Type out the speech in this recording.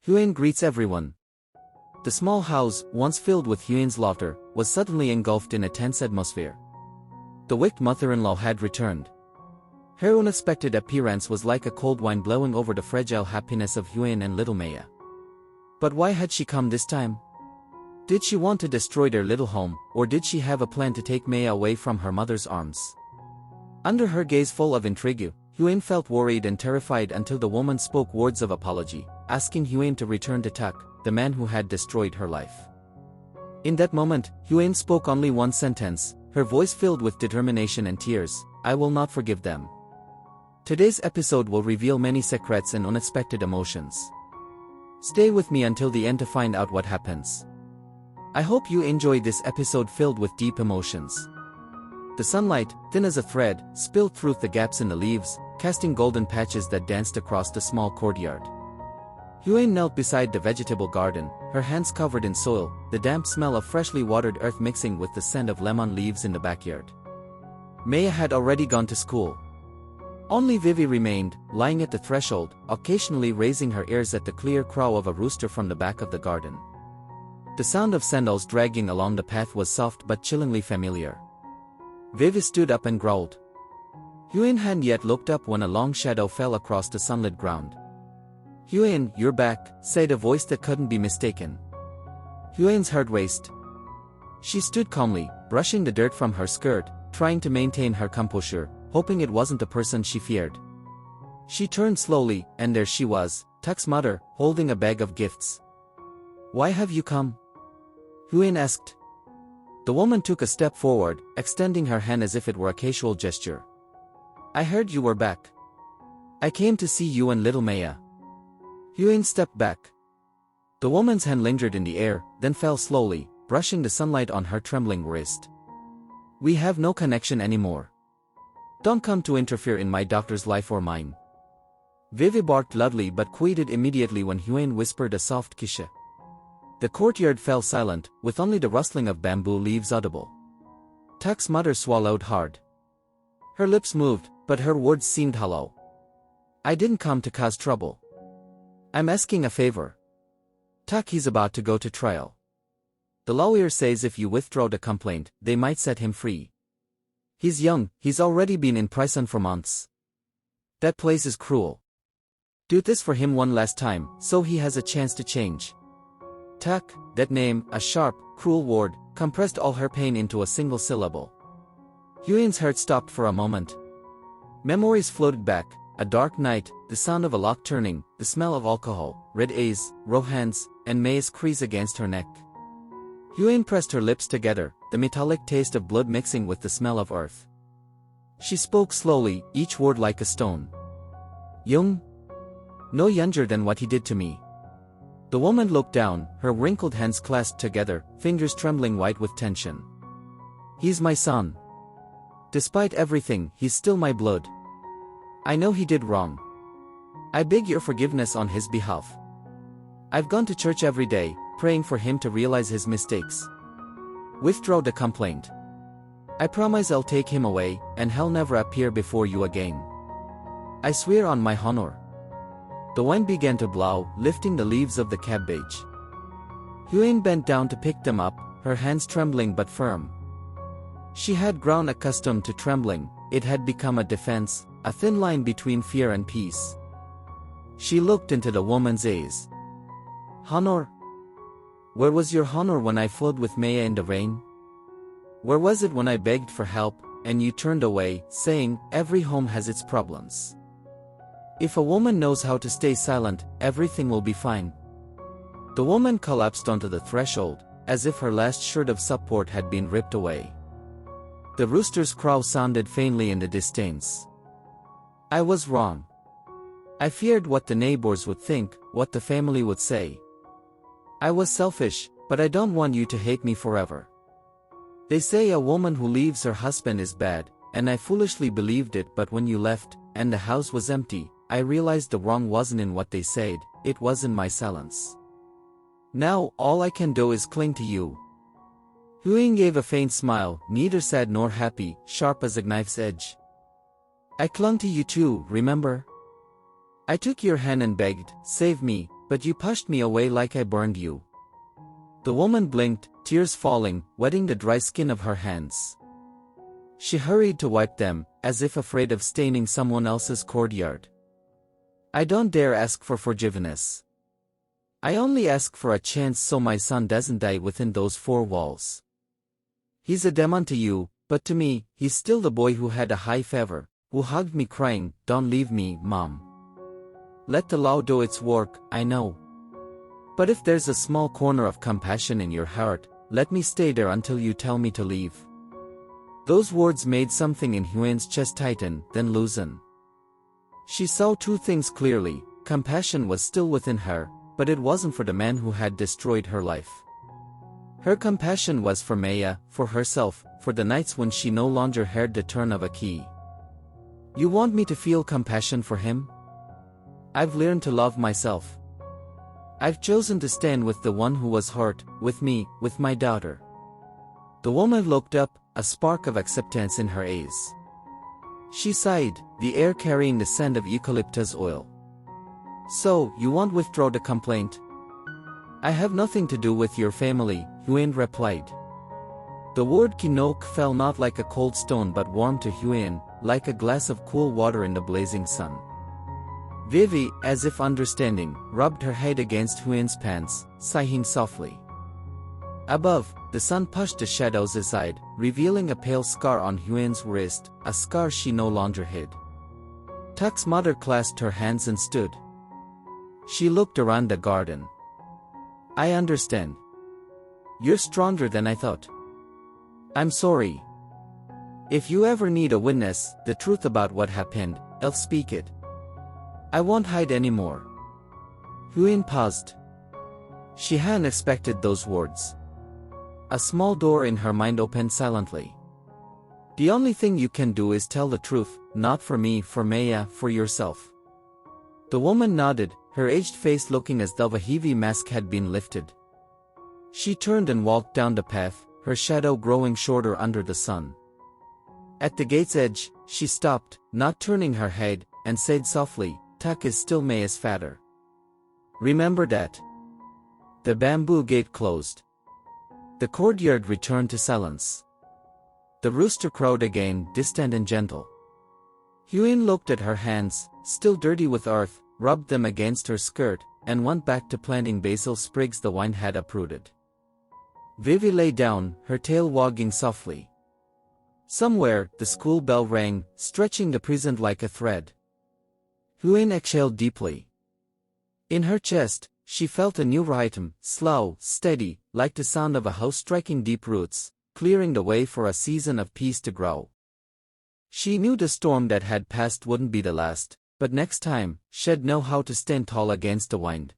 Huyền greets everyone. The small house, once filled with Hwen's laughter, was suddenly engulfed in a tense atmosphere. The wicked mother-in-law had returned. Her unexpected appearance was like a cold wind blowing over the fragile happiness of Hwen and little Maya. But why had she come this time? Did she want to destroy their little home, or did she have a plan to take Maya away from her mother's arms? Under her gaze full of intrigue, Hwen felt worried and terrified until the woman spoke words of apology, asking Hwen to return to Tak, the man who had destroyed her life. In that moment, Hwen spoke only one sentence, her voice filled with determination and tears: "I will not forgive them." Today's episode will reveal many secrets and unexpected emotions. Stay with me until the end to find out what happens. I hope you enjoy this episode filled with deep emotions. The sunlight, thin as a thread, spilled through the gaps in the leaves, casting golden patches that danced across the small courtyard. Hwen knelt beside the vegetable garden, her hands covered in soil, the damp smell of freshly watered earth mixing with the scent of lemon leaves in the backyard. Maya had already gone to school. Only Vivi remained, lying at the threshold, occasionally raising her ears at the clear crow of a rooster from the back of the garden. The sound of sandals dragging along the path was soft but chillingly familiar. Vivi stood up and growled. Hwen hadn't yet looked up when a long shadow fell across the sunlit ground. "Hwen, you're back," said a voice that couldn't be mistaken. Hwen's heart raced. She stood calmly, brushing the dirt from her skirt, trying to maintain her composure, hoping it wasn't the person she feared. She turned slowly, and there she was, Tak's mother, holding a bag of gifts. "Why have you come?" Hwen asked. The woman took a step forward, extending her hand as if it were a casual gesture. "I heard you were back. I came to see you and little Maya." Hwen stepped back. The woman's hand lingered in the air, then fell slowly, brushing the sunlight on her trembling wrist. "We have no connection anymore. Don't come to interfere in my daughter's life or mine." Vivi barked loudly but quieted immediately when Hwen whispered a soft kisha. The courtyard fell silent, with only the rustling of bamboo leaves audible. Tak's mother swallowed hard. Her lips moved, but her words seemed hollow. "I didn't come to cause trouble. I'm asking a favor. Tak is about to go to trial. The lawyer says if you withdraw the complaint, they might set him free. He's young, he's already been in prison for months. That place is cruel. Do this for him one last time, so he has a chance to change." Tak, that name, a sharp, cruel word, compressed all her pain into a single syllable. Hwen's heart stopped for a moment. Memories floated back, a dark night, the sound of a lock turning, the smell of alcohol, red eyes, raw hands, and Maya's crease against her neck. Hwen pressed her lips together, the metallic taste of blood mixing with the smell of earth. She spoke slowly, each word like a stone. "Young? No younger than what he did to me." The woman looked down, her wrinkled hands clasped together, fingers trembling white with tension. "He's my son. Despite everything, he's still my blood. I know he did wrong. I beg your forgiveness on his behalf. I've gone to church every day, praying for him to realize his mistakes. Withdraw the complaint. I promise I'll take him away, and he'll never appear before you again. I swear on my honor." The wind began to blow, lifting the leaves of the cabbage. Hwen bent down to pick them up, her hands trembling but firm. She had grown accustomed to trembling, it had become a defense, a thin line between fear and peace. She looked into the woman's eyes. "Honor? Where was your honor when I flowed with Maya in the rain? Where was it when I begged for help, and you turned away, saying, 'Every home has its problems'? If a woman knows how to stay silent, everything will be fine." The woman collapsed onto the threshold, as if her last shred of support had been ripped away. The rooster's crow sounded faintly in the distance. "I was wrong. I feared what the neighbors would think, what the family would say. I was selfish, but I don't want you to hate me forever. They say a woman who leaves her husband is bad, and I foolishly believed it, but when you left, and the house was empty, I realized the wrong wasn't in what they said, it was in my silence. Now, all I can do is cling to you." Hwen gave a faint smile, neither sad nor happy, sharp as a knife's edge. "I clung to you too, remember? I took your hand and begged, 'Save me, But you pushed me away like I burned you. The woman blinked, tears falling, wetting the dry skin of her hands. She hurried to wipe them, as if afraid of staining someone else's courtyard. I don't dare ask for forgiveness. I only ask for a chance so my son doesn't die within those four walls. He's a demon to you, but to me, he's still the boy who had a high fever, who hugged me crying, "Don't leave me, Mom. Let the law do its work, I know. But if there's a small corner of compassion in your heart, let me stay there until you tell me to leave." Those words made something in Hwen's chest tighten, then loosen. She saw two things clearly: compassion was still within her, but it wasn't for the man who had destroyed her life. Her compassion was for Maya, for herself, for the nights when she no longer heard the turn of a key. You want me to feel compassion for him? I've learned to love myself. I've chosen to stand with the one who was hurt, with me, with my daughter. The woman looked up, a spark of acceptance in her eyes. She sighed, the air carrying the scent of eucalyptus oil. So, you won't withdraw the complaint? I have nothing to do with your family, Huen replied. The word Kinok fell not like a cold stone but warm to Huen, like a glass of cool water in the blazing sun. Vivi, as if understanding, rubbed her head against Huen's pants, sighing softly. Above, the sun pushed the shadows aside, revealing a pale scar on Huen's wrist, a scar she no longer hid. Tuk's mother clasped her hands and stood. She looked around the garden. I understand. You're stronger than I thought. I'm sorry. If you ever need a witness, the truth about what happened, I'll speak it. I won't hide anymore. Huen paused. She hadn't expected those words. A small door in her mind opened silently. The only thing you can do is tell the truth, not for me, for Maya, for yourself. The woman nodded, her aged face looking as though a heavy mask had been lifted. She turned and walked down the path, her shadow growing shorter under the sun. At the gate's edge, she stopped, not turning her head, and said softly, "Tuk is still Maya's father. Remember that." The bamboo gate closed. The courtyard returned to silence. The rooster crowed again, distant and gentle. Huen looked at her hands, still dirty with earth, rubbed them against her skirt, and went back to planting basil sprigs the vine had uprooted. Vivi lay down, her tail wagging softly. Somewhere, the school bell rang, stretching the present like a thread. Huen exhaled deeply. In her chest, she felt a new rhythm, slow, steady, like the sound of a house striking deep roots, clearing the way for a season of peace to grow. She knew the storm that had passed wouldn't be the last, but next time, she'd know how to stand tall against the wind.